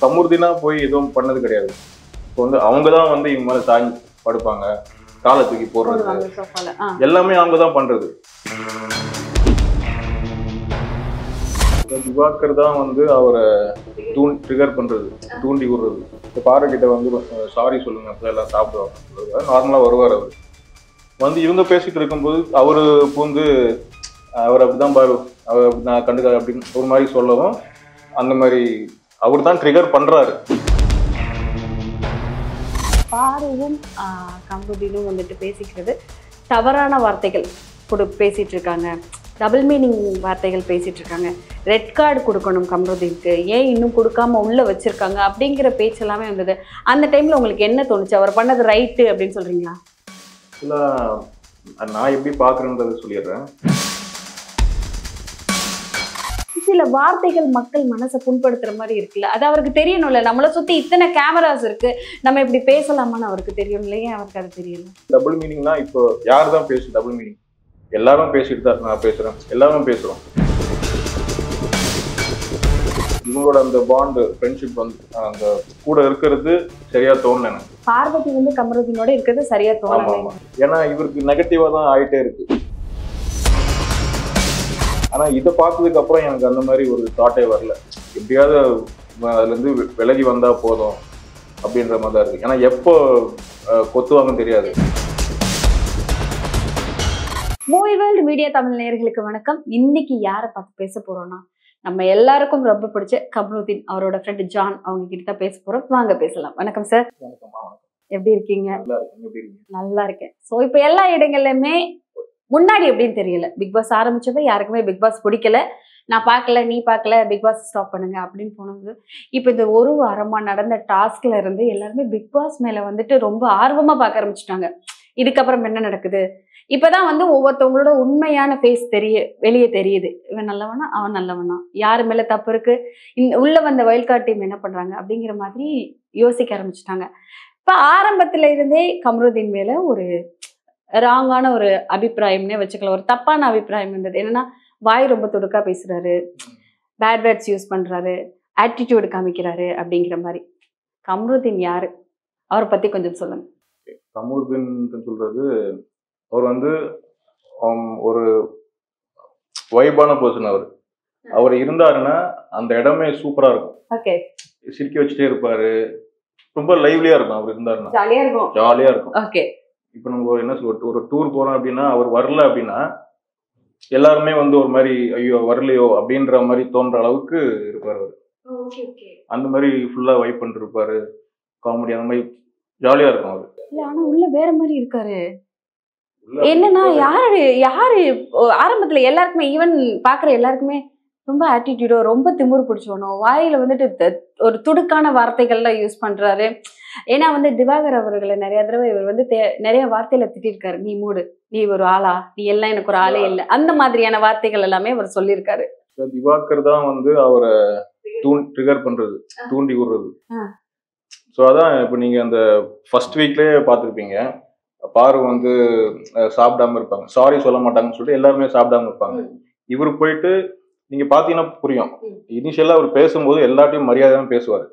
சமுர்தினா போய் எதுவும் பண்ணது கிடையாது. இப்போ வந்து அவங்க தான் வந்து இவங்க மேலே சாஞ்சி படுப்பாங்க, காலை தூக்கி போடுறது, எல்லாமே அவங்க தான் பண்றது. திவாகர் தான் வந்து அவரை ட்ரிகர் பண்றது, தூண்டி விடுறது. இப்போ பாரகிட்ட வந்து சாரி சொல்லுங்க, அப்போ எல்லாம் சாப்பிடுவாங்க, நார்மலா வருவார். அவர் வந்து இவங்க பேசிட்டு இருக்கும்போது அவரு பூந்து அவர் அப்படிதான் பாரு, அவர் அப்படி நான் கண்டுக்காது அப்படின்னு ஒரு மாதிரி சொல்லவும், அந்த மாதிரி அவர் தான் ட்ரிகர் பண்றாரு. பாருவும் கம்ருதீனும் வந்துட்டு பேசிக்கிறது தவறான வார்த்தைகள் பேசிட்டு இருக்காங்க, டபுள் மீனிங் வார்த்தைகள் பேசிட்டு இருக்காங்க. ரெட் கார்டு கொடுக்கணும் கம்ருதீனுக்கு, ஏன் இன்னும் கொடுக்காம உள்ள வச்சிருக்காங்க அப்படிங்கிற பேச்சு எல்லாமே வந்தது. அந்த டைம்ல உங்களுக்கு என்ன தோணுச்சு? அவர் பண்ணது ரைட்டு அப்படின்னு சொல்றீங்களா? இல்ல, நான் எப்படி பாக்குறேன்றதை சொல்லிடுறேன். சில வார்த்தைகள் மக்கள் மனசை புண்படுத்துற மாதிரி இருக்குல்ல, அது அவருக்கு தெரியணும்ல. நம்மளை சுத்தி இத்தனை கேமராஸ் இருக்கு, நம்ம இப்படி பேசலாமான்னு அவருக்கு தெரியும் இல்லையா? அவருக்கு அது தெரியல. டபுள் மீனிங்னா இப்போ யார் தான் பேசு டபுள் மீனிங்? எல்லாரும் பேசிட்டு தான், நான் பேசுறேன், எல்லாரும் பேசுறோம். இவங்களோட அந்த பாண்ட் ஃப்ரெண்ட்ஷிப் வந்து அந்த கூட இருக்கிறது சரியா தோணல எனக்கு. பார்வதி வந்து கமருதீனோட இருக்கிறது சரியா தோணல. ஏன்னா இவருக்கு நெகட்டிவா தான் ஆயிட்டே இருக்கு. ஆனா இதை பார்த்ததுக்கு அப்புறம் எனக்கு அந்த மாதிரி ஒரு தாட்டே வரல. எப்படியாவது அதுல இருந்து விலகி வந்தா போதும் அப்படின்ற மாதிரி தான் இருக்கு. ஏன்னா எப்போ கொத்துவாங்கன்னு தெரியாது. மூவி வேர்ல்டு மீடியா தமிழ் நேயர்களுக்கு வணக்கம். இன்னைக்கு யாரை பார்த்து பேச போறோம்னா, நம்ம எல்லாருக்கும் ரொம்ப பிடிச்ச கமருதீன் அவரோட ஃப்ரெண்ட் ஜான் அவங்க கிட்ட தான் பேச போறோம். வாங்க பேசலாம். வணக்கம் சார். எப்படி இருக்கீங்க? நல்லா இருக்கேன். ஸோ இப்போ எல்லா இடங்கள்லையுமே முன்னாடி எப்படின்னு தெரியல, பிக் பாஸ் ஆரம்பிச்சப்ப யாருக்குமே பிக் பாஸ் பிடிக்கல, நான் பார்க்கல, நீ பார்க்கல, பிக் பாஸ் ஸ்டாப் பண்ணுங்க அப்படின்னு போனது. இப்போ இந்த ஒரு வாரமா நடந்த டாஸ்க்ல இருந்து எல்லாருமே பிக் பாஸ் மேல வந்துட்டு ரொம்ப ஆர்வமா பார்க்க ஆரம்பிச்சுட்டாங்க. இதுக்கப்புறம் என்ன நடக்குது? இப்பதான் வந்து ஒவ்வொருத்தவங்களோட உண்மையான ஃபேஸ் வெளியே தெரியுது. இவன் நல்லவனா, அவன் நல்லவனா, யாரு மேல தப்பு இருக்கு, உள்ள வந்த வைல்ட் கார்ட் டீம் என்ன பண்றாங்க அப்படிங்கிற மாதிரி யோசிக்க ஆரம்பிச்சுட்டாங்க. இப்ப ஆரம்பத்துல இருந்தே கமருதீன் மேல ஒரு ராங்கான ஒரு அபிப்பிராயம்னே வச்சுக்கலாம், ஒரு தப்பான அபிப்பிராயம் இருந்தது. என்னன்னா, வாய் ரொம்ப துடுக்கா பேசுறாரு, பேட் வேர்ட்ஸ் யூஸ் பண்றாரு, ஆட்டிடியூடு காமிக்கிறாரு அப்படிங்கிற மாதிரி. கமருதீன் யாரு, அவரை பத்தி கொஞ்சம் சொல்லுங்க. கமருதீன் சொல்றது, அவர் வந்து ஒரு வைபான பர்சன். அவர் இருந்தாருன்னா அந்த இடமே சூப்பரா இருக்கும். ஓகே, சிரிக்க வச்சுட்டே இருப்பாரு, ரொம்ப லைவ்லியா இருக்கும். அவர் இருந்தாருன்னா ஜாலியா இருக்கும். ஓகே, இப்போ நம்ம என்ன சொல்றது, ஒரு டூர் போறோம் அப்படின்னா அவர் வரல அப்படின்னா எல்லாருமே வந்து ஒரு மாதிரி ஐயோ வரலையோ அப்படின்ற மாதிரி தோன்ற அளவுக்கு இருப்பாரு அவர். அந்த மாதிரி ஃபுல்லா வைப் பண்ணிட்டு இருப்பாரு, காமெடி, அந்த மாதிரி ஜாலியா இருக்கும் அவரு. ஆனா உள்ள வேற மாதிரி இருக்காரு. என்னன்னா, யாரு ஆரம்பத்துல எல்லாருக்குமே, ஈவன் பாக்குற எல்லாருக்குமே ரொம்ப ஆட்டிடியூடோ, ரொம்ப திமிரு பிடிச்சவனோ, வாயில வந்துட்டு ஒரு துடுக்கான வார்த்தைகள்லாம் யூஸ் பண்றாரு. ஏன்னா வந்து திவாகர் அவர்களை நிறைய தடவை இவர் வந்து நிறைய வார்த்தையில திட்டிருக்காரு. நீ மூடு, நீ ஒரு ஆளா, நீ எல்லாம் எனக்கு ஒரு ஆளே இல்லை, அந்த மாதிரியான வார்த்தைகள் எல்லாமே அவர் சொல்லியிருக்காரு. திவாகர் தான் வந்து அவரை ட்ரிகர் பண்றது, தூண்டி விடுறது. ஸோ அதான் இப்போ நீங்க அந்த ஃபர்ஸ்ட் வீக்லயே பார்த்துருப்பீங்க, பாரு வந்து சாப்பிடாம இருப்பாங்க, சாரி சொல்ல மாட்டாங்கன்னு சொல்லிட்டு எல்லாருமே சாப்பிடாம இருப்பாங்க. இவர் போயிட்டு நீங்க பாத்தீங்கன்னா புரியும், இனிஷியலா அவர் பேசும்போது எல்லாத்தையும் மரியாதையாக பேசுவார்.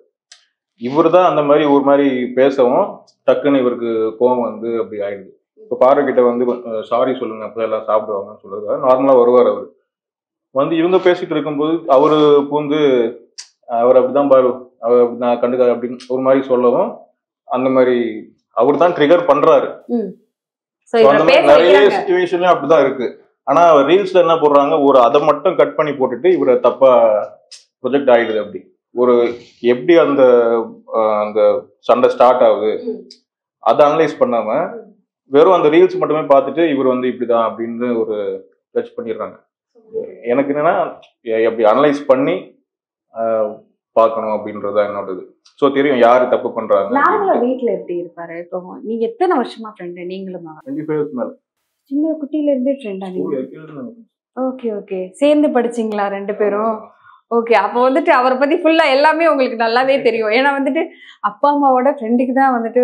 இவர் தான் அந்த மாதிரி ஒரு மாதிரி பேசவும் டக்குன்னு இவருக்கு கோவம் வந்து அப்படி ஆயிடுது. இப்போ பாருகிட்ட வந்து சாரி சொல்லுங்க, அப்போ எல்லாம் சாப்பிடுவாங்கன்னு சொல்றது, நார்மலா வருவார். அவர் வந்து இவங்க பேசிட்டு இருக்கும்போது அவரு பூந்து அவர் அப்படிதான் பாரு, அவர் அப்படி நான் கண்டுக்காது அப்படின்னு ஒரு மாதிரி சொல்லவும், அந்த மாதிரி அவர் தான் ட்ரிகர் பண்றாரு. அந்த மாதிரி நிறைய சிச்சுவேஷன்ல அப்படிதான் இருக்கு. ஆனா ரீல்ஸ்ல என்ன போடுறாங்க, ஒரு அதை மட்டும் கட் பண்ணி போட்டுட்டு இவரை தப்பா ப்ரொஜெக்ட் ஆயிடுது. அப்படி ஒரு எப்படி அந்த அந்த சண்டை ஸ்டார்ட் ஆகுது அதை அனலைஸ் பண்ணாம வெறும் அந்த ரீல்ஸ் மட்டுமே பார்த்துட்டு இவர் வந்து இப்படிதான் அப்படின்னு ஒரு ஜட்ஜ் பண்ணிடுறாங்க. எனக்கு என்னன்னா, எப்படி அனலைஸ் பண்ணி பார்க்கணும் அப்படின்றதா என்னோடது. ஸோ தெரியும் யாரு தப்பு பண்றாங்க. வீட்டுல எப்படி இருப்பாரு? இப்போ நீங்க எத்தனை வருஷமா ஃப்ரெண்டு? நீங்களும் 25 years மேல. சின்ன குட்டியில இருந்தே ஃப்ரெண்டா நீங்க? ஓகே ஓகே, சேர்ந்து படிச்சீங்களா ரெண்டு பேரும்? ஓகே, அப்போ வந்துட்டு அவரை பத்தி ஃபுல்லா எல்லாமே உங்களுக்கு நல்லாவே தெரியும். ஏன்னா வந்துட்டு அப்பா அம்மாவோட ஃப்ரெண்டுக்கு தான் வந்துட்டு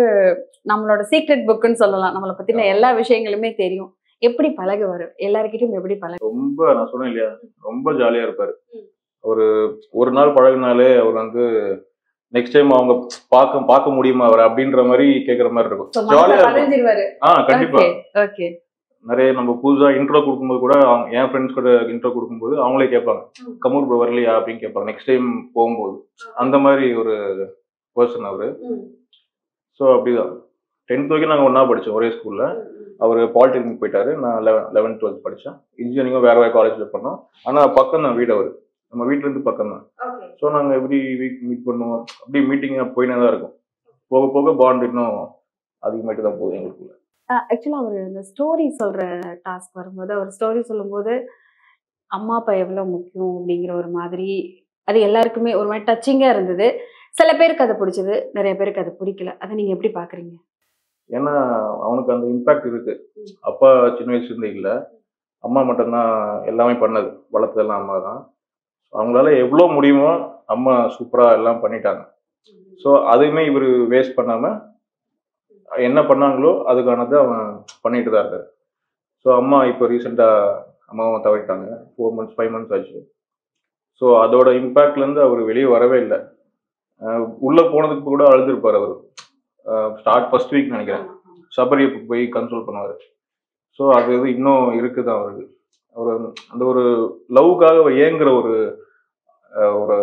நம்மளோட சீக்ரெட் புக்குன்னு சொல்லலாம், நம்மளை பத்தின எல்லா விஷயங்களுமே தெரியும். எப்படி பழகுவாரு எல்லாருக்கிட்டும்? எப்படி ரொம்ப நான் சொன்னேன் இல்லையா, ரொம்ப ஜாலியா இருப்பாரு. ஒரு நாள் பழகினாலே அவர் வந்து நெக்ஸ்ட் டைம் அவங்க பார்க்க முடியுமா அவர் அப்படின்ற மாதிரி கேட்குற மாதிரி இருக்கும். ஜாலியா இருக்கும். கண்டிப்பா. நிறைய நம்ம புதுசா இன்ட்ரோ கொடுக்கும்போது கூட என் ஃப்ரெண்ட்ஸ் கூட இன்ட்ரோ கொடுக்கும்போது அவங்களே கேட்பாங்க, கமூர் ப்ரோ வரலையா அப்படின்னு கேட்பாங்க நெக்ஸ்ட் டைம் போகும்போது. அந்த மாதிரி ஒரு பர்சன் அவரு. ஸோ அப்படிதான் 10th வரைக்கும் நாங்கள் ஒன்றா படித்தோம் ஒரே ஸ்கூலில். அவர் பாலிடெக்னிக் போயிட்டாரு, நான் 11th 12th படித்தேன். இன்ஜினியரிங்கும் வேறு காலேஜில் பண்ணோம். ஆனால் பக்கம் தான் வீடு, அவர் நம்ம வீட்டிலேருந்து பக்கம் தான். ஸோ நாங்கள் எவ்ரி வீக் மீட் பண்ணுவோம். அப்படி மீட்டிங்காக போயினே தான் இருக்கும். போக போக பாண்ட் இன்னும் அதிகமாகிட்டு தான் போகுது எங்களுக்குள்ள. ஆக்சுவலாக அவர் இந்த ஸ்டோரி சொல்கிற டாஸ்க் வரும்போது, அவர் ஸ்டோரி சொல்லும்போது அம்மா அப்பா எவ்வளோ முக்கியம் அப்படிங்கிற ஒரு மாதிரி அது எல்லாருக்குமே ஒரு மாதிரி டச்சிங்காக இருந்தது. சில பேருக்கு அதை பிடிச்சது, நிறைய பேருக்கு அது பிடிக்கல. அதை நீங்கள் எப்படி பார்க்குறீங்க? ஏன்னா அவனுக்கு அந்த இம்பேக்ட் இருக்கு. அப்பா சின்ன வயசுலேருந்து இல்லை, அம்மா மட்டும்தான் எல்லாமே பண்ணது, வளர்த்ததெல்லாம் அம்மா தான். அவங்களால எவ்வளோ முடியுமோ அம்மா சூப்பராக எல்லாம் பண்ணிட்டாங்க. ஸோ அதையுமே இவர் வேஸ்ட் பண்ணாமல் என்ன பண்ணாங்களோ அதுக்கானதை அவன் பண்ணிட்டு தான் இருக்காரு. ஸோ அம்மா இப்போ ரீசெண்டாக அம்மாவை தவறிட்டாங்க. 4 months 5 months ஆச்சு. ஸோ அதோட இம்பேக்ட்லேருந்து அவர் வெளியே வரவே இல்லை. உள்ளே போனதுக்கு கூட அழுதுருப்பார் அவர். ஃபர்ஸ்ட் வீக் நினைக்கிறேன், சபரியை போய் கன்சோல் பண்ணுவார். ஸோ அது இது இன்னும் இருக்குது அவருக்கு. அவர் அந்த ஒரு லவ்வுக்காக ஏங்குற ஒரு ஒரு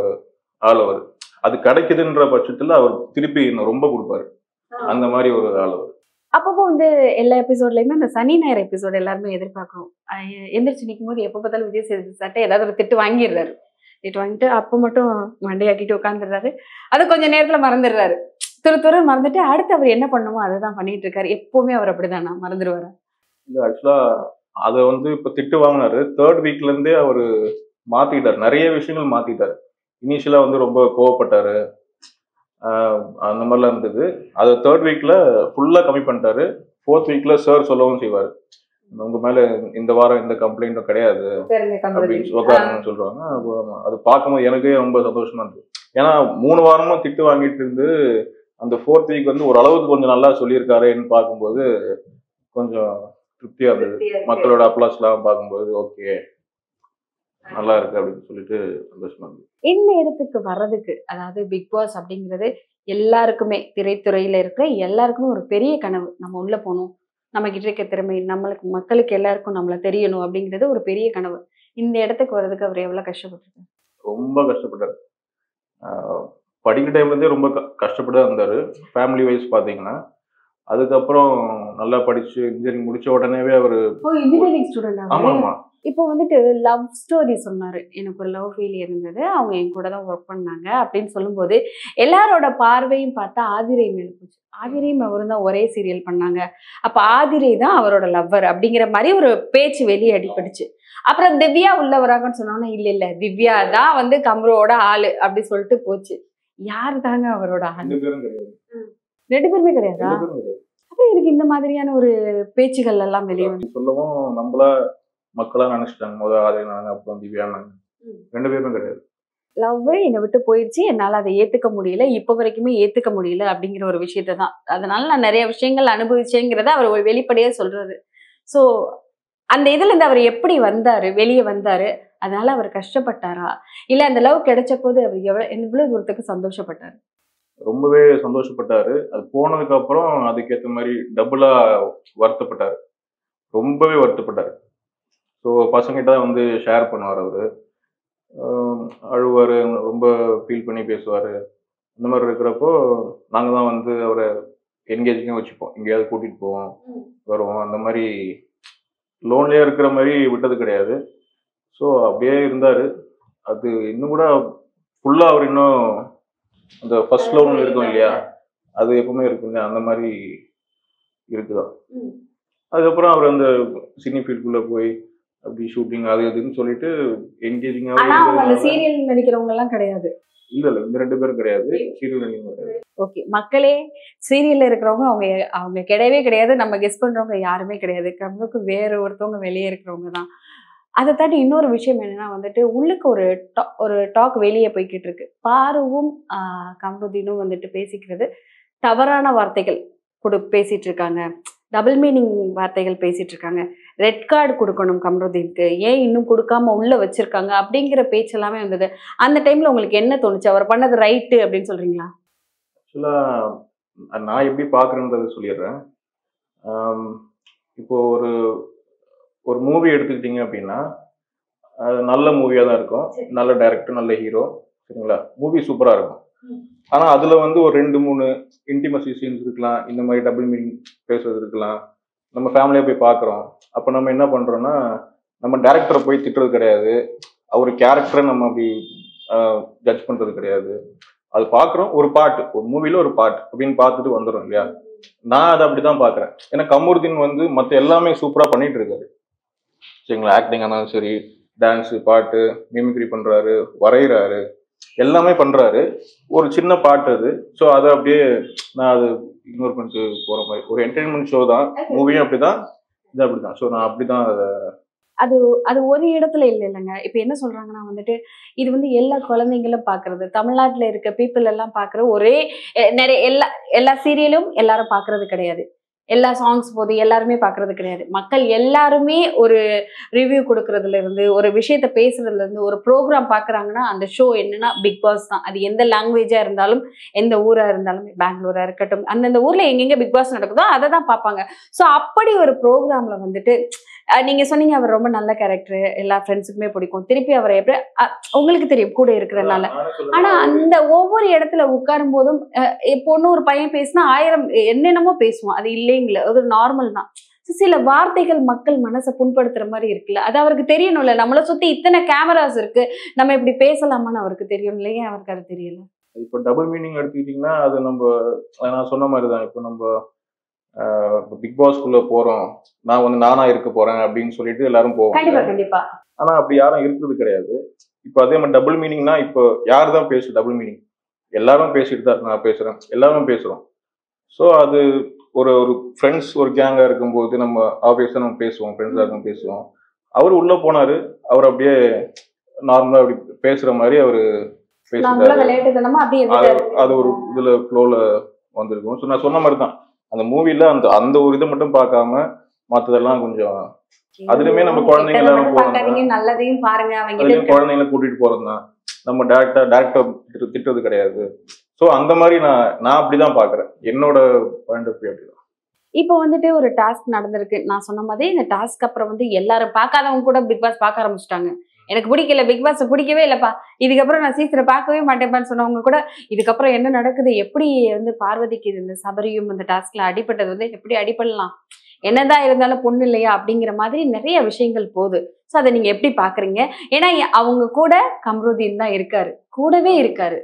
ஆள் அவர். அது கிடைக்குதுன்ற பட்சத்தில் அவர் திருப்பி இன்னும் ரொம்ப கொடுப்பாரு. அந்த மாதிரி ஒரு ஆள் அவர். அப்பப்போ வந்து எல்லா எபிசோட்லயுமே அந்த சனி ஞாயிறு எபிசோட் எல்லாருமே எதிர்பார்க்கிறோம். எந்திரிச்சு நிற்கும் போது எப்போ பார்த்தாலும் விஜய் சேதுபதி சட்டை ஏதாவது ஒரு திட்டு வாங்கிடுறாரு. திட்டு வாங்கிட்டு அப்போ மட்டும் மண்டையாட்டிட்டு உட்காந்துடுறாரு. அது கொஞ்சம் நேரத்துல மறந்துடுறாரு. துரு மறந்துட்டு அடுத்து அவர் என்ன பண்ணுமோ அதை தான் பண்ணிட்டு இருக்காரு. எப்பவுமே அவர் அப்படிதானா மறந்துடுவாரு? இல்லை, ஆக்சுவலா அதை வந்து இப்போ திட்டு வாங்கினாரு. 3rd வீக்லேருந்தே அவர் மாற்றிக்கிட்டார், நிறைய விஷயங்கள் மாற்றிட்டார். இனிஷியலாக வந்து ரொம்ப கோவப்பட்டார், அந்த மாதிரிலாம் இருந்தது. அது 3rd வீக்கில் ஃபுல்லாக கம்மி பண்ணிட்டாரு. 4th வீக்கில் சார் சொல்லவும் செய்வார், உங்க மேலே இந்த வாரம் எந்த கம்ப்ளைண்ட்டும் கிடையாது அப்படின்னு உட்காருங்கன்னு சொல்கிறாங்க. அது பார்க்கும்போது எனக்கே ரொம்ப சந்தோஷமா இருந்தது. ஏன்னா 3 வாரமும் திட்டு வாங்கிட்டு இருந்து அந்த 4th வீக் வந்து ஒரு அளவுக்கு கொஞ்சம் நல்லா சொல்லியிருக்காருன்னு பார்க்கும்போது கொஞ்சம் திருப்தியா இருந்தது. மக்களோட அப்ளாஸ்லாம் பார்க்கும்போது ஓகே நல்லா இருக்கு அப்படின்னு சொல்லிட்டு சந்தோஷமா இருந்தது. இந்த இடத்துக்கு வர்றதுக்கு, அதாவது பிக் பாஸ் அப்படிங்கிறது எல்லாருக்குமே, திரைத்துறையில இருக்கிற எல்லாருக்குமே ஒரு பெரிய கனவு. நம்ம உள்ள போகணும், நம்ம கிட்ட இருக்க திறமை, நம்மளுக்கு மக்களுக்கு எல்லாருக்கும் நம்மள தெரியணும் அப்படிங்கிறது ஒரு பெரிய கனவு. இந்த இடத்துக்கு வர்றதுக்கு அவர் எவ்வளவு கஷ்டப்பட்டிருக்காரு? ரொம்ப கஷ்டப்பட்டாரு. படிக்கிற டைம்லேருந்தே ரொம்ப கஷ்டப்பட்டு தான் இருந்தார். ஃபேமிலி வைஸ் பார்த்தீங்கன்னா அதுக்கப்புறம் நல்லா படிச்சு இன்ஜினியரிங் முடிச்ச உடனேவே அவர் இன்ஜினியரிங் ஸ்டூடெண்ட். ஆமா ஆமா. இப்போ வந்துட்டு லவ் ஸ்டோரி சொன்னாரு, எனக்கு ஒரு லவ் ஃபீல் இருந்தது, அவங்க என் கூட தான் ஒர்க் பண்ணாங்க அப்படின்னு சொல்லும்போது எல்லாரோட பார்வையும் பார்த்தா ஆதிரை மேல போச்சு. ஆதிரையும் அவரும் தான் ஒரே சீரியல் பண்ணாங்க, அப்ப ஆதிரை தான் அவரோட லவ்வர் அப்படிங்கிற மாதிரி ஒரு பேச்சு வெளியே அடிபட்டுச்சு. அப்புறம் திவ்யா உள்ள வராங்கன்னு சொன்னோன்னா இல்ல திவ்யா தான் வந்து கம்ருவோட ஆளு அப்படி சொல்லிட்டு போச்சு. யாரு தாங்க அவரோட ஆளு? 2 பேருமே கிடையாதா? அப்ப இதுக்கு இந்த மாதிரியான ஒரு பேச்சுகள் எல்லாம் வெளியே வந்து சொல்லவும் நம்மள மக்களா நினைச்சிட்டாங்க. முதல் ஆதிரினாங்க, அப்புறம் திவ்யானாங்க. 2 பேருமே கிடையாது. லவ் என்னை விட்டு போயிடுச்சு, என்னால அதை ஏத்துக்க முடியல, இப்ப வரைக்குமே ஏத்துக்க முடியல அப்படிங்கிற ஒரு விஷயத்தை தான். அதனால நான் நிறைய விஷயங்கள் அனுபவிச்சேங்கிறத அவர் வெளிப்படையா சொல்றாரு. சோ அந்த இதுல இருந்து அவர் எப்படி வந்தாரு, வெளியே வந்தாரு, அதனால அவர் கஷ்டப்பட்டாரா, இல்ல அந்த லவ் கிடைச்ச போது அவர் எவ்வளவு தூரத்துக்கு சந்தோஷப்பட்டாரு? ரொம்பவே சந்தோஷப்பட்டாரு. அது போனதுக்கு அப்புறம் அதுக்கேற்ற மாதிரி டபுளா வருத்தப்பட்டாரு, ரொம்பவே வருத்தப்பட்டாரு. ஸோ பசங்கிட்ட தான் வந்து ஷேர் பண்ணுவார் அவரு. அழுவார், ரொம்ப ஃபீல் பண்ணி பேசுவார். இந்த மாதிரி இருக்கிறப்போ நாங்கள் தான் வந்து அவரை என்கேஜிங்காக வச்சுப்போம், எங்கேயாவது கூட்டிகிட்டு போவோம் வருவோம். அந்த மாதிரி லோன்லேயே இருக்கிற மாதிரி விட்டது கிடையாது. ஸோ அப்படியே இருந்தார். அது இன்னும் கூட ஃபுல்லாக அவர் இன்னும் அந்த ஃபர்ஸ்ட் லவ்னு இருக்கும் இல்லையா, அது எப்பவுமே இருக்கும் இல்லையா, அந்த மாதிரி இருக்குதான். அதுக்கப்புறம் அவர் அந்த சினி ஃபீல்டுக்குள்ளே போய் அப்படி ஷூட்டிங் அது இதுன்னு சொல்லிட்டு என்கேஜிங்கா. ஆனா அவங்க அந்த சீரியல் நடிக்கிறவங்க எல்லாம் கிடையாது. இல்ல இந்த 2 பேரும் கிடையாது, சீரியல் நடிக்கிறவங்க கிடையாது. ஓகே, மக்களே சீரியல்ல இருக்கிறவங்க அவங்க கிடையவே கிடையாது. நம்ம கெஸ் பண்றவங்க யாருமே கிடையாது. கம்முக்கு வேற ஒருத்தவங்க வெளியே இருக்கிறவங்க தான். அதை தாண்டி இன்னொரு விஷயம் என்னன்னா வந்துட்டு உள்ளுக்கு ஒரு டாக் வெளியே போய்கிட்டு இருக்கு. பாருவும் கம்ருதீனும் வந்துட்டு பேசிக்கிறது தவறான வார்த்தைகள் பேசிட்டு இருக்காங்க, டபுள் மீனிங் வார்த்தைகள் பேசிட்டு இருக்காங்க. ரெட் கார்டு கொடுக்கணும் கம்ருதீனுக்கு, ஏன் இன்னும் கொடுக்காம உள்ள வச்சிருக்காங்க அப்படிங்கிற பேச்சு எல்லாமே வந்தது. அந்த டைம்ல உங்களுக்கு என்ன தோணுச்சு? அவர் பண்ணது ரைட்டு அப்படின்னு சொல்றீங்களா? ஆக்சுவலா நான் எப்படி பாக்குறேன்றதை சொல்லிடுறேன். இப்போ ஒரு ஒரு மூவி எடுத்துக்கிட்டீங்க அப்படின்னா அது நல்ல மூவியா தான் இருக்கும். நல்ல டைரக்டர், நல்ல ஹீரோ, சரிங்களா? மூவி சூப்பரா இருக்கும். ஆனா அதுல வந்து ஒரு 2-3 இன்டிமசி சீன்ஸ் இருக்கலாம், இந்த மாதிரி டபுள் மீனிங் பேசுறது இருக்கலாம். நம்ம ஃபேமிலியா போய் பார்க்குறோம். அப்போ நம்ம என்ன பண்றோம்னா, நம்ம டேரக்டரை போய் திட்டுறது கிடையாது, அவர் கேரக்டரை நம்ம அப்படி ஜட்ஜ் பண்றது கிடையாது. அது பார்க்குறோம், ஒரு பாட்டு, ஒரு மூவில ஒரு பாட்டு அப்படின்னு பார்த்துட்டு வந்துடும் இல்லையா? நான் அதை அப்படிதான் பார்க்குறேன். ஏன்னா கமருதீன் வந்து மற்ற எல்லாமே சூப்பரா பண்ணிட்டு இருக்காரு, சரிங்களா? ஆக்டிங் ஆனாலும் சரி, டான்ஸு, பாட்டு, மிமிக்ரி பண்றாரு, வரைகிறாரு, எல்லாமே பண்றாரு. ஒரு சின்ன பாட்டு அது. ஸோ அதை அப்படியே நான் அது இக்னோர் பண்ணிட்டு போற மாதிரி ஒரு என்டர்டைன்மெண்ட் ஷோ தான். மூவியும் அப்படிதான், இது அப்படிதான். ஸோ நான் அப்படிதான் அதை அது அது ஒரு இடத்துல இல்லைங்க. இப்ப என்ன சொல்றாங்கன்னா வந்துட்டு, இது வந்து எல்லா குழந்தைங்களும் பாக்குறது, தமிழ்நாட்டுல இருக்க பீப்புள் எல்லாம் பாக்குற ஒரே நிறைய எல்லா சீரியலும் எல்லாரும் பாக்குறது கிடையாது. எல்லா சாங்ஸ் போது எல்லாருமே பாக்குறது கிடையாது. மக்கள் எல்லாருமே ஒரு ரிவ்யூ கொடுக்கறதுல இருந்து, ஒரு விஷயத்த பேசுறதுல இருந்து, ஒரு ப்ரோக்ராம் பாக்குறாங்கன்னா அந்த ஷோ என்னன்னா பிக் பாஸ் தான். அது எந்த லாங்குவேஜா இருந்தாலும், எந்த ஊரா இருந்தாலும், பெங்களூரா இருக்கட்டும், அந்தந்த ஊர்ல எங்கெங்க பிக் பாஸ் நடக்குதோ அதை தான் பார்ப்பாங்க. ஸோ அப்படி ஒரு ப்ரோக்ராம்ல வந்துட்டு நீங்க சொன்னீங்க அவர் ரொம்ப நல்ல கேரக்டர், எல்லா ஃப்ரெண்ட்ஸுக்குமே பிடிக்கும். திருப்பி அவரை எப்படி உங்களுக்கு தெரியும் கூட இருக்கிறதுனால. ஆனா அந்த ஒவ்வொரு இடத்துல உட்காரும் போதும் பொண்ணு ஒரு பையன் பேசினா 1000 என்னென்னமோ பேசுவோம். அது இல்லைங்கள, அது நார்மல் தான். சில வார்த்தைகள் மக்கள் மனசை புண்படுத்துற மாதிரி இருக்குல்ல, அது அவருக்கு தெரியணும்ல. நம்மளை சுத்தி இத்தனை கேமராஸ் இருக்கு, நம்ம இப்படி பேசலாமான்னு அவருக்கு தெரியும் இல்லையா? அவருக்கு அது தெரியல. இப்போ டபுள் மீனிங் எடுத்துக்கிட்டீங்கன்னா அது நம்ம நான் சொன்ன மாதிரி தான். இப்போ நம்ம பிக் பாஸ்க்குள்ள போறோம், நான் வந்து நானா இருக்க போறேன் அப்படின்னு சொல்லிட்டு எல்லாரும் போவாங்க. கண்டிப்பா கண்டிப்பா. ஆனா அப்படி யாரும் இருக்கிறது கிடையாது. இப்போ அதே மாதிரி டபுள் மீனிங்னா இப்போ யார் தான் பேசு டபுள் மீனிங்? எல்லாரும் பேசிட்டு தான், நான் பேசுறேன், எல்லாரும் பேசுறோம். ஸோ அது ஒரு ஒரு ஃப்ரெண்ட்ஸ் ஒரு கேங்கா இருக்கும்போது நம்ம ஆப்வியஸா நம்ம பேசுவோம், ஃப்ரெண்ட்ஸா இருக்கும் பேசுவோம். அவர் உள்ள போனாரு, அவர் அப்படியே நார்மலா அப்படி பேசுற மாதிரி அவரு பேசிட்டாரு. அது ஒரு இதுல ஃப்ளோல வந்திருக்கும். ஸோ நான் சொன்ன மாதிரி தான், அந்த மூவில அந்த அந்த ஒரு இதை மட்டும் பார்க்காம மற்றதெல்லாம் கொஞ்சம் அதுலயுமே நம்ம குழந்தைங்க எல்லாரும் போறோம், நல்லதையும் பாருங்க, அதுலயும் குழந்தைங்களை கூட்டிட்டு போறது தான். நம்ம டேரக்டர் திட்டுறது கிடையாது. ஸோ அந்த மாதிரி நான் அப்படிதான் பாக்குறேன். என்னோட பாயிண்ட் ஆஃப் வியூ அப்படிதான். இப்போ வந்துட்டு ஒரு டாஸ்க் நடந்திருக்கு. நான் சொன்ன மாதிரி இந்த டாஸ்க் அப்புறம் வந்து எல்லாரும் பார்க்காதவங்க கூட பிக் பாஸ் பார்க்க ஆரம்பிச்சிட்டாங்க. எனக்கு பிடிக்கல, பிக் பாஸ் பிடிக்கவே இல்லப்பா, இதுக்கப்புறம் நான் சீசனை பார்க்கவே மாட்டேன்பான்னு சொன்னவங்க கூட இதுக்கப்புறம் என்ன நடக்குது, எப்படி வந்து பார்வதிக்கு இந்த சபரியும் இந்த டாஸ்க்ல அடிபட்டது வந்து எப்படி அடிபடலாம், என்னதான் இருந்தாலும் பொண்ணு இல்லையா அப்படிங்கிற மாதிரி நிறைய விஷயங்கள் போகுது. ஸோ அதை நீங்க எப்படி பாக்குறீங்க? ஏன்னா அவங்க கூட கம்ருதீன் தான் இருக்காரு, கூடவே இருக்காரு.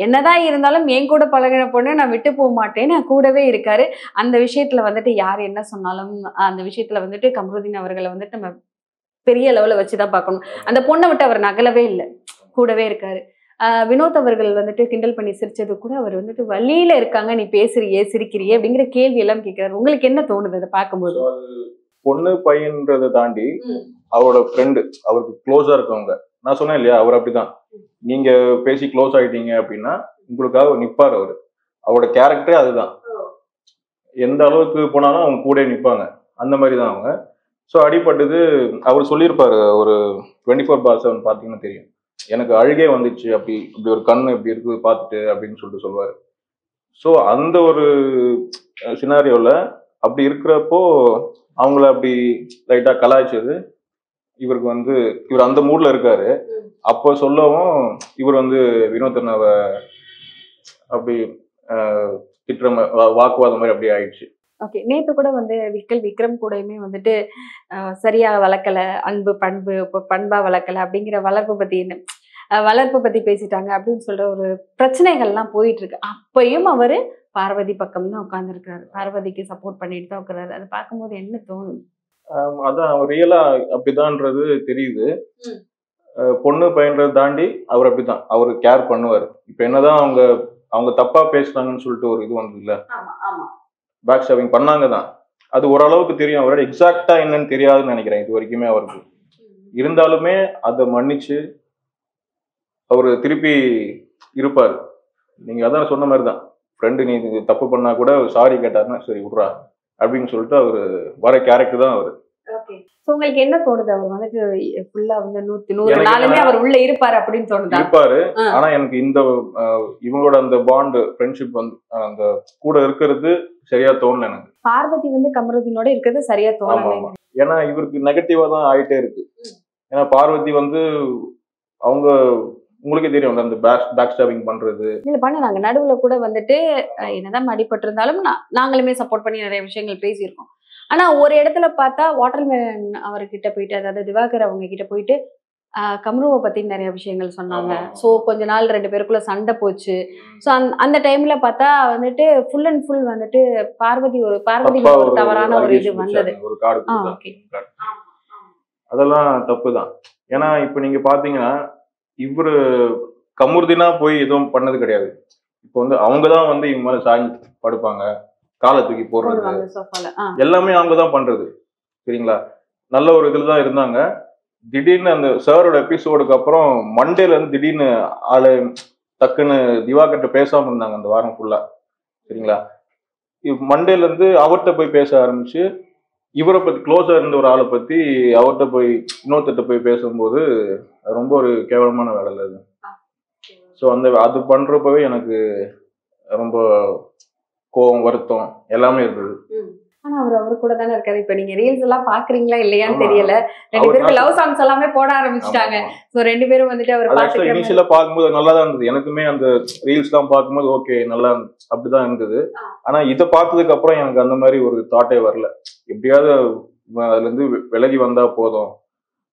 என்னதான் இருந்தாலும் என் கூட பழகின பொண்ணு நான் விட்டு போக மாட்டேன், நான் கூடவே இருக்காரு. அந்த விஷயத்துல வந்துட்டு யார் என்ன சொன்னாலும் அந்த விஷயத்துல வந்துட்டு கம்ருதீன் அவர்களை வந்துட்டு நம்ம பெரிய லெவல வச்சுதான் பார்க்கணும். அந்த பொண்ணை விட்டு அவர் நகலவே இல்லை, கூடவே இருக்காரு. வினோத் அவர்கள் வந்துட்டு கிண்டல் பண்ணி சிரிச்சது கூட அவர் வந்துட்டு வழியில இருக்காங்க, நீ பேசுறியே சிரிக்கிறியே அப்படிங்கிற கேள்வி எல்லாம் கேட்கிறாரு. உங்களுக்கு என்ன தோணுது அதை பார்க்கும்போது? பொண்ணு பையன்றதை தாண்டி அவரோட ஃப்ரெண்டு, அவருக்கு க்ளோஸா இருக்கவங்க, நான் சொன்னேன் இல்லையா, அவர் அப்படிதான். நீங்க பேசி க்ளோஸ் ஆயிட்டீங்க அப்படின்னா உங்களுக்காக நிப்பாரு அவரு. அவரோட கேரக்டரே அதுதான். எந்த அளவுக்கு போனாலும் அவங்க கூட நிப்பாங்க, அந்த மாதிரி தான் அவங்க. ஸோ அடிப்பட்டது அவர் சொல்லியிருப்பாரு ஒரு 24/7 பார்த்தீங்கன்னா தெரியும், எனக்கு அழுகே வந்துச்சு, அப்படி இப்படி ஒரு கண்ணு இப்படி இருக்குது பார்த்துட்டு அப்படின்னு சொல்லிட்டு சொல்லுவாரு. ஸோ அந்த ஒரு சினாரியோவில் அப்படி இருக்கிறப்போ அவங்கள அப்படி லைட்டா கலாய்ச்சது, இவருக்கு வந்து இவர் அந்த மூட்ல இருக்காரு. அப்போ சொல்லவும் இவர் வந்து வினோதனாவை அப்படி திட்டுற வாக்குவாதம் மாதிரி அப்படியே ஆயிடுச்சு. ஓகே, நேத்து கூட வந்து விக்ரம் கூடயுமே வந்துட்டு சரியா வளர்க்கல, அன்பு பண்பு பண்பா வளர்க்கல அப்படிங்கிற வளர்ப்பு பத்தி பேசிட்டாங்க அப்படின்னு சொல்ற ஒரு பிரச்சனைகள்லாம் போயிட்டு இருக்கு. அப்பயும் அவரு பார்வதி பக்கம் தான் உட்கார்ந்துருக்காரு, பார்வதிக்கு சப்போர்ட் பண்ணிட்டு தான் உட்காராரு. அதை பார்க்கும்போது என்ன தோணும்? அதான் ரியலா அப்படிதான்றது தெரியுது. பொண்ணு பையன்றதை தாண்டி அவர் அப்படிதான், அவரு கேர் பண்ணுவாரு. இப்ப என்னதான் அவங்க தப்பா பேசுறாங்கன்னு சொல்லிட்டு ஒரு இது வந்து இல்ல, பேக் ஸ்டாபிங் பண்ணாங்க தான், அது ஓரளவுக்கு தெரியும். அவரோட எக்ஸாக்டா என்னன்னு தெரியாதுன்னு நினைக்கிறேன் இது வரைக்குமே அவருக்கு. இருந்தாலுமே அதை மன்னிச்சு அவரு திருப்பி இருப்பாரு. நீங்க அதான் சொன்ன மாதிரி தான், ஃப்ரெண்டு நீ தப்பு பண்ணா கூட சாரி கேட்டாருன்னா சரி விட்றா அப்படின்னு சொல்லிட்டு அவரு வர கேரக்டர் தான் அவரு. சோ உங்களுக்கு என்ன தோணுது? அவர் வந்துட்டு ஃபுல்லா வந்து 100 நாளுமே அவர் உள்ள இருப்பாரு அப்படின்னு தோணுதா? இருப்பாரு. ஆனா எனக்கு இந்த இவங்களோட அந்த பாண்ட் ஃப்ரெண்ட்ஷிப் வந்து அந்த கூட இருக்கிறது சரியா தோணல எனக்கு. பார்வதி வந்து கமருதீனோட இருக்கிறது சரியா தோணல. ஏன்னா இவருக்கு நெகட்டிவா தான் ஆயிட்டே இருக்கு. ஏன்னா பார்வதி வந்து அவங்க உங்களுக்கே தெரியும் அந்த பேக் ஸ்டாபிங் பண்றது இல்ல பண்ணுனாங்க. நடுவுல கூட வந்துட்டு என்னதான் அடிபட்டு இருந்தாலும் நாங்களுமே சப்போர்ட் பண்ணி நிறைய விஷயங்கள் பேசியிருக்கோம். ஆனா ஒரு இடத்துல பார்த்தா வாட்டர்மேன் அவர்கிட்ட போயிட்டு, அதாவது திவாகர் அவங்க கிட்ட போயிட்டு கம்ருவை பத்தி நிறைய விஷயங்கள் சொன்னாங்க. சோ கொஞ்ச நாள் 2 பேருக்குள்ள சண்டை போச்சு. சோ அந்த டைம்ல பார்த்தா வந்துட்டு ஃபுல் அண்ட் ஃபுல் வந்துட்டு பார்வதி ஒரு தவறான ஒரு இது வந்தது. அதெல்லாம் தப்புதான். ஏன்னா இப்ப நீங்க பாத்தீங்கன்னா இவரு கமருதீனா போய் எதுவும் பண்ணது கிடையாது. இப்போ வந்து அவங்கதான் வந்து இவங்க மேல சாஞ்சி படுப்பாங்க, காலை தூக்கி போடுறது எல்லாமே அவங்கதான் பண்றது. சரிங்களா? நல்ல ஒரு இதுலதான் இருந்தாங்க. திடீர்னு அந்த சாரோட எபிசோடுக்கு அப்புறம் மண்டேல இருந்து திடீர்னு ஆளு டக்குன்னு திவாகர்ட்ட பேசாம இருந்தாங்க அந்த வாரம் ஃபுல்லா. சரிங்களா? மண்டேல இருந்து அவர்கிட்ட போய் பேச ஆரம்பிச்சு, இவரை பத்தி க்ளோஸா இருந்த ஒரு ஆளை பத்தி அவர்கிட்ட போய் இன்னொருத்த போய் பேசும்போது ரொம்ப ஒரு கேவலமான வேலை இல்லை அது. ஸோ அது பண்றப்பவே எனக்கு ரொம்ப கோவம், வருத்தம் எல்லாமே இருந்தது. ஆனா அவரு கூட தானே இருக்காரு. இப்ப நீங்க ரீல்ஸ் எல்லாம் பாக்குறீங்களா இல்லையான்னு தெரியல. 2 பேருக்கு லவ் சாங்ஸ் எல்லாமே போட ஆரம்பிச்சிட்டாங்க. சோ 2 பேரும் வந்துட்டு அவர் பாத்துக்கிற இனிஷியலா பாக்கும்போது நல்லா தான் இருந்தது. எனக்குமே அந்த ரீல்ஸ் எல்லாம் பார்க்கும்போது ஓகே நல்லா அப்படிதான் இருந்தது. ஆனா இதை பார்த்ததுக்கு அப்புறம் எனக்கு அந்த மாதிரி ஒரு தாட்டே வரல. எப்படியாவது அதுல இருந்து விலகி வந்தா போதும்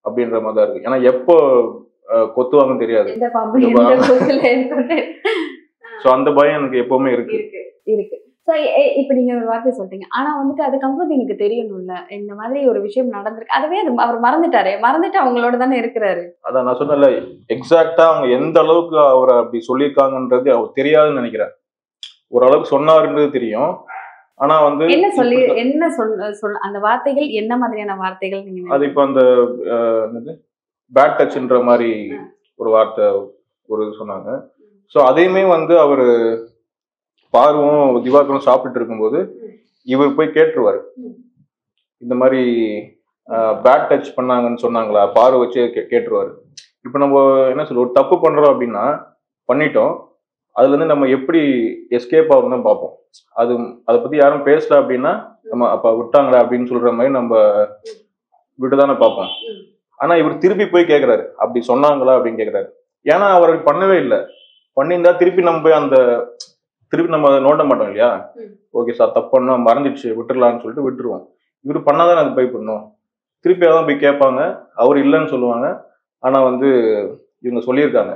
அப்படின்ற மாதிரி தான் இருக்கு. ஏன்னா எப்போ கொத்துவாங்கன்னு தெரியாது. சோ அந்த பயம் எனக்கு எப்பவுமே இருக்கு. சோ இப்ப நீங்க ஒரு வார்த்தை சொல்றீங்க. ஆனா வந்துட்டு அது கமருதீனுக்கு தெரியணும்ல இந்த மாதிரி ஒரு விஷயம் நடந்திருக்கு. அதுவே அவர் மறந்துட்டு அவங்களோட தானே இருக்கிறாரு. அதான் நான் சொன்னல, எக்ஸாக்டா அவங்க எந்த அளவுக்கு அவரை அப்படி சொல்லியிருக்காங்கன்றது அவர் தெரியாதுன்னு நினைக்கிறேன். ஓரளவுக்கு சொன்னாருன்றது தெரியும். ஆனா வந்து என்ன சொல்ல அந்த வார்த்தைகள் என்ன மாதிரியான வார்த்தைகள் நீங்க? அது இப்ப அந்த பேட் டச்ன்ற மாதிரி ஒரு வார்த்தை ஒரு சொன்னாங்க. ஸோ அதையுமே வந்து அவரு பார்வும் திவாகரும் சாப்பிட்டு இருக்கும்போது இவர் போய் கேட்டுருவாரு, இந்த மாதிரி பேட் டச் பண்ணாங்கன்னு சொன்னாங்களா, பார்வை வச்சு கேட்டுருவாரு. இப்ப நம்ம என்ன சொல்ல, ஒரு தப்பு பண்றோம் அப்படின்னா பண்ணிட்டோம், அதுல இருந்து நம்ம எப்படி எஸ்கேப் ஆகும் தான் பார்ப்போம். அதை பத்தி யாரும் பேசல அப்படின்னா நம்ம அப்ப விட்டாங்களா அப்படின்னு சொல்ற மாதிரி நம்ம விட்டுதானே பார்ப்போம். ஆனா இவர் திருப்பி போய் கேட்கிறாரு, அப்படி சொன்னாங்களா அப்படின்னு கேட்கிறாரு. ஏன்னா அவர் பண்ணவே இல்லை. பண்ணியிருந்தா திருப்பி நம்ம அதை நோண்ட மாட்டோம் இல்லையா? ஓகே சார் தப்பு பண்ணா மறந்துடுச்சு விட்டுடலான்னு சொல்லிட்டு விட்டுருவோம். இவரு பண்ணாதான் அது போய் பண்ணும். திருப்பி அதான் போய் கேட்பாங்க, அவர் இல்லைன்னு சொல்லுவாங்க. ஆனா வந்து இவங்க சொல்லியிருக்காங்க